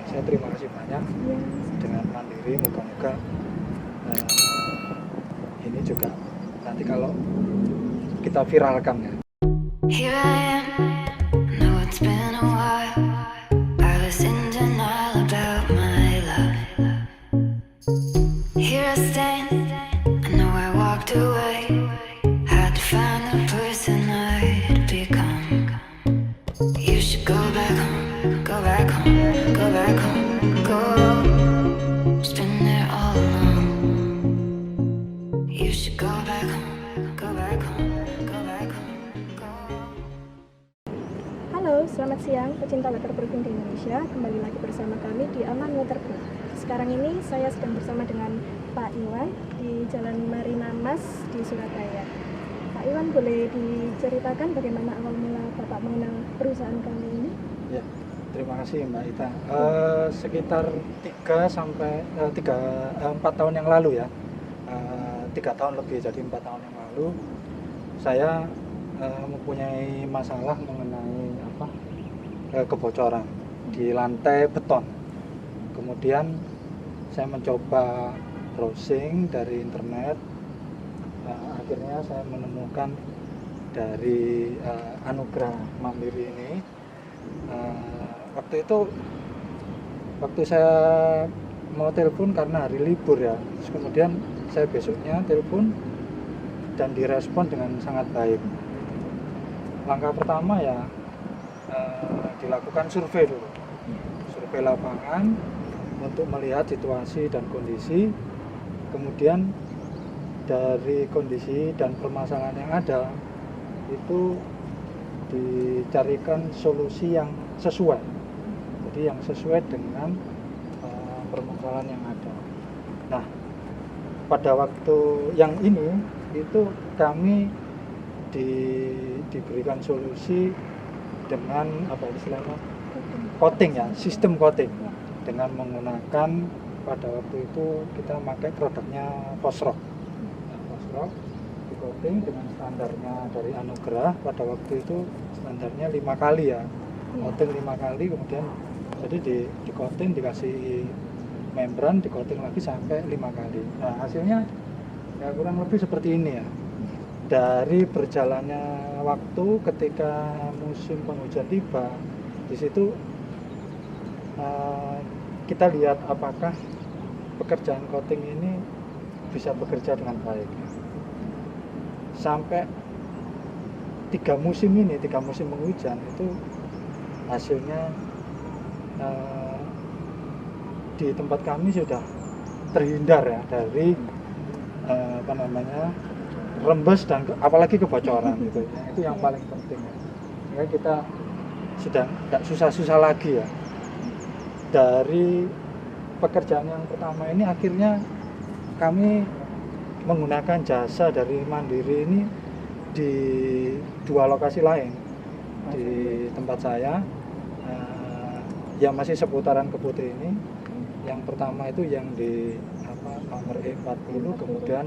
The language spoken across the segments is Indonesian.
Saya terima kasih banyak dengan mandiri. Moga-moga ini juga nanti kalau kita viralkan ya. Here I am, know it's been a while. I was in denial about my love. Here I stand, I know I walked away. Had to find the person I'd become. You should go back home, go back home, go back home, go. Just been there all along. You should go back home, go back home, go back home, go. Halo, selamat siang pecinta waterproofing di Indonesia. Kembali lagi bersama kami di Aman Waterproof. Sekarang ini saya sedang bersama dengan Pak Iwan di Jalan Marina Mas di Surabaya. Pak Iwan, boleh diceritakan bagaimana awal mula Bapak mengenal perusahaan kami ini? Ya, terima kasih Mbak Ita. Sekitar 4 tahun yang lalu ya, 3 tahun lebih, jadi 4 tahun yang lalu saya mempunyai masalah mengenai kebocoran di lantai beton. Kemudian saya mencoba browsing dari internet. Akhirnya saya menemukan dari Anugrah Mandiri ini. Waktu saya mau telepon karena hari libur ya, terus kemudian saya besoknya telepon dan direspon dengan sangat baik. Langkah pertama ya dilakukan survei dulu, survei lapangan untuk melihat situasi dan kondisi. Kemudian dari kondisi dan permasalahan yang ada itu dicarikan solusi yang sesuai, jadi yang sesuai dengan permasalahan yang ada. Nah, pada waktu yang ini itu kami diberikan solusi dengan istilahnya coating ya, sistem coating, dengan menggunakan pada waktu itu kita pakai produknya Fosroc. Fosroc di coating dengan standarnya dari Anugrah. Pada waktu itu standarnya 5 kali ya, coating 5 kali, kemudian jadi di coating dikasih membran, di coating lagi sampai 5 kali. Nah, hasilnya ya kurang lebih seperti ini ya. Dari berjalannya waktu ketika musim penghujan tiba, di situ kita lihat apakah pekerjaan coating ini bisa bekerja dengan baik. Sampai 3 musim penghujan itu hasilnya di tempat kami sudah terhindar ya dari rembes dan apalagi kebocoran gitu. Itu yang paling penting ya. Kita sudah tidak susah-susah lagi ya. Dari pekerjaan yang pertama ini akhirnya kami menggunakan jasa dari Mandiri ini di 2 lokasi lain di tempat saya, yang masih seputaran Keputih ini. Yang pertama itu yang di nomor E40, kemudian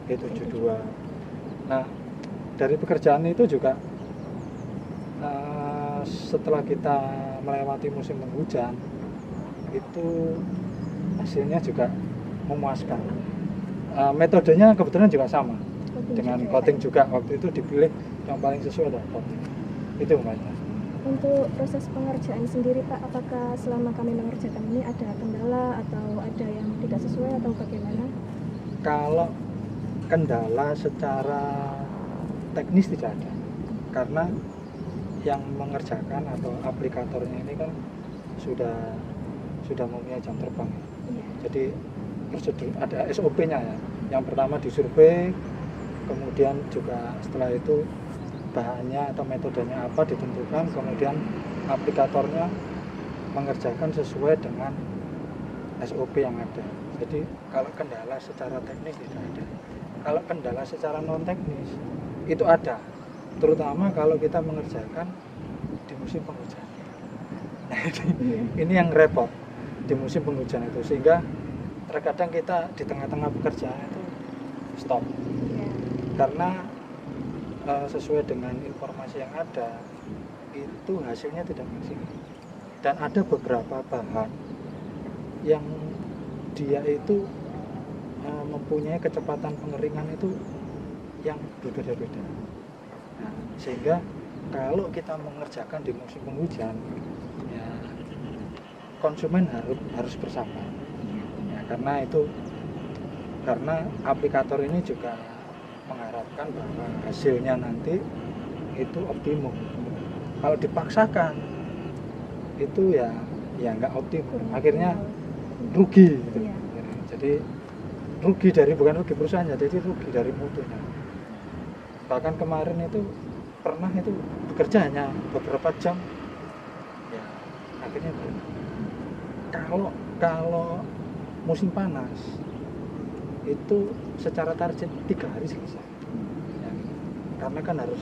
E72. Nah, dari pekerjaan itu juga setelah kita melewati musim penghujan itu hasilnya juga memuaskan. Metodenya kebetulan juga sama dengan coating juga. Waktu itu dipilih yang paling sesuai dengan coating. Itu Mbak. Untuk proses pengerjaan sendiri Pak, apakah selama kami mengerjakan ini ada kendala atau ada yang tidak sesuai atau bagaimana? Kalau kendala secara teknis tidak ada, karena yang mengerjakan atau aplikatornya ini kan sudah mempunyai jam terbang. Jadi prosedur ada SOP-nya ya. Yang pertama disurvei, kemudian juga setelah itu bahannya atau metodenya apa ditentukan, kemudian aplikatornya mengerjakan sesuai dengan SOP yang ada. Jadi kalau kendala secara teknis tidak ada. Kalau kendala secara non teknis itu ada, terutama kalau kita mengerjakan di musim penghujan. Ini yang repot di musim penghujan itu, sehingga terkadang kita di tengah-tengah pekerjaan itu stop karena sesuai dengan informasi yang ada itu hasilnya tidak maksimal. Dan ada beberapa bahan yang dia itu mempunyai kecepatan pengeringan itu yang berbeda-beda. Nah, sehingga kalau kita mengerjakan di musim penghujan, ya konsumen harus bersabar. Ya, karena aplikator ini juga mengharapkan bahwa hasilnya nanti itu optimum. Kalau dipaksakan itu ya nggak optimum, akhirnya rugi gitu. Iya. Jadi rugi bukan rugi perusahaannya, jadi rugi dari mutunya. Bahkan kemarin itu pernah itu bekerja hanya beberapa jam, ya akhirnya kalau musim panas itu secara target 3 hari selesai, ya, karena kan harus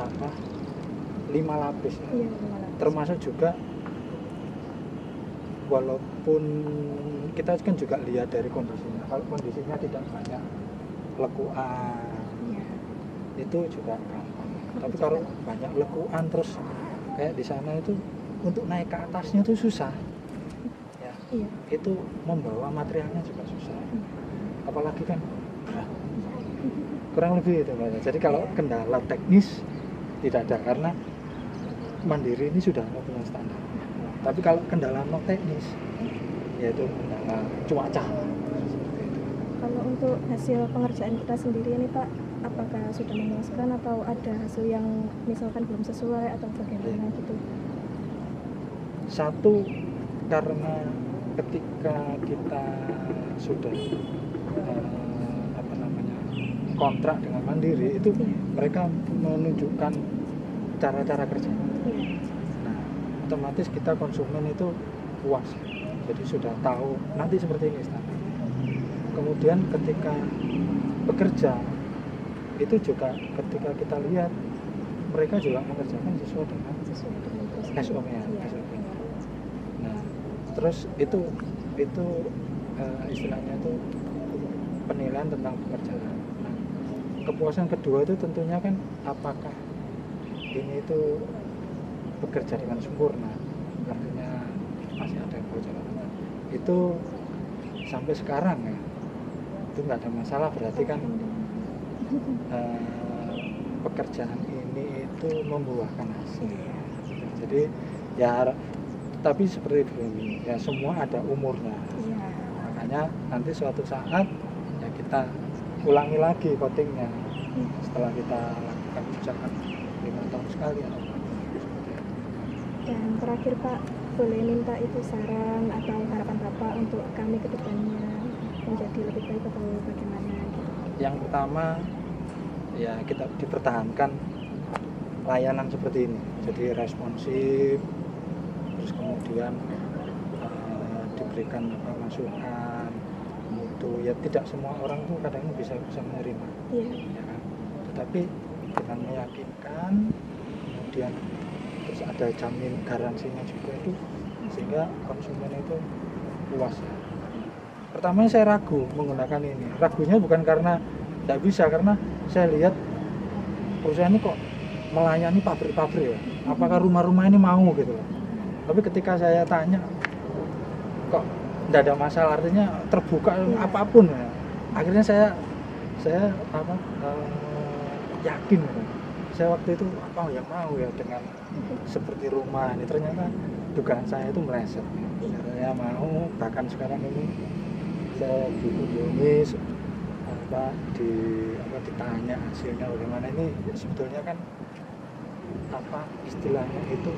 5 lapis, ya. Iya, 5 lapis. Termasuk juga walaupun kita kan juga lihat dari kondisinya, kalau kondisinya tidak banyak lekuan, Iya. itu juga gampang. Tapi kalau banyak lekuan terus kayak di sana itu untuk naik ke atasnya itu susah, ya. Iya. Itu membawa materialnya juga susah, apalagi kan kurang lebih itu Mbak. Jadi kalau kendala teknis tidak ada, karena Mandiri ini sudah punya standar. Tapi kalau kendala non teknis, yaitu kendala cuaca. Kalau untuk hasil pengerjaan kita sendiri ini Pak, apakah sudah memuaskan atau ada hasil yang misalkan belum sesuai atau bagaimana gitu? Satu, karena ketika kita sudah kontrak dengan Mandiri itu mereka menunjukkan cara-cara kerja. Nah, otomatis kita konsumen itu puas, jadi sudah tahu nanti seperti ini standar. Kemudian ketika bekerja itu juga ketika kita lihat mereka juga mengerjakan sesuai dengan SOP-nya. Nah, terus itu istilahnya itu penilaian tentang pekerjaan. Nah, kepuasan kedua itu tentunya kan apakah ini itu bekerja dengan sempurna, artinya masih ada kebocoran. Itu sampai sekarang ya itu nggak ada masalah, berarti kan pekerjaan ini itu membuahkan hasil. Jadi ya, tapi seperti ini ya, semua ada umurnya. Makanya nanti suatu saat ya kita ulangi lagi coatingnya setelah kita lakukan misalkan 5 tahun sekali atau apa. Dan terakhir Pak, boleh minta itu saran atau harapan Bapak untuk kami ke depannya menjadi lebih baik atau bagaimana gitu? Yang pertama ya kita dipertahankan layanan seperti ini, jadi responsif, terus kemudian diberikan masukan, mutu. Ya tidak semua orang tuh kadang bisa menerima, ya kan? Tetapi dengan meyakinkan, kemudian terus ada jamin garansinya juga itu, sehingga konsumen itu puas. Pertamanya saya ragu menggunakan ini, ragunya bukan karena tidak bisa, karena saya lihat perusahaan ini kok melayani pabrik-pabrik ya, apakah rumah-rumah ini mau gitu loh. Tapi ketika saya tanya kok tidak ada masalah, artinya terbuka apapun ya. Akhirnya saya yakin gitu. Saya waktu itu yang mau ya dengan seperti rumah ini, ternyata dugaan saya itu meleset. Saya mau, bahkan sekarang ini saya dikunjungi ditanya hasilnya bagaimana. Ini sebetulnya kan istilahnya itu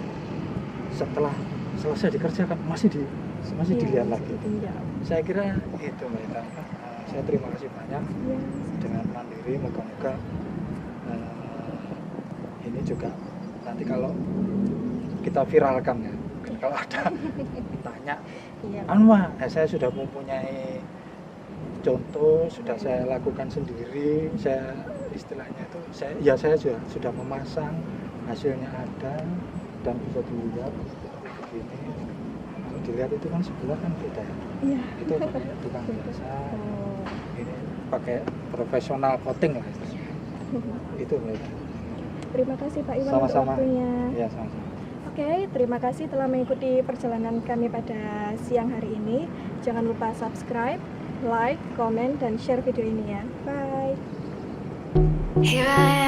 setelah selesai dikerjakan masih dilihat lagi. Saya kira itu Mbak. Saya terima kasih banyak dengan Mandiri, moga-moga ini juga nanti kalau kita viralkan ya, kalau ada tanya saya sudah mempunyai contoh, sudah saya lakukan sendiri, saya istilahnya itu saya sudah memasang, hasilnya ada dan bisa dilihat begini. Kalau dilihat itu kan sebelah kan beda ya. Itu bukan biasa, ini pakai profesional coating lah istilahnya. Itu mereka. Terima kasih Pak Iwan Sama-sama. untuk waktunya. Iya, sama-sama. Oke, terima kasih telah mengikuti perjalanan kami pada siang hari ini. Jangan lupa subscribe, like, komen, dan share video ini ya. Bye. Here I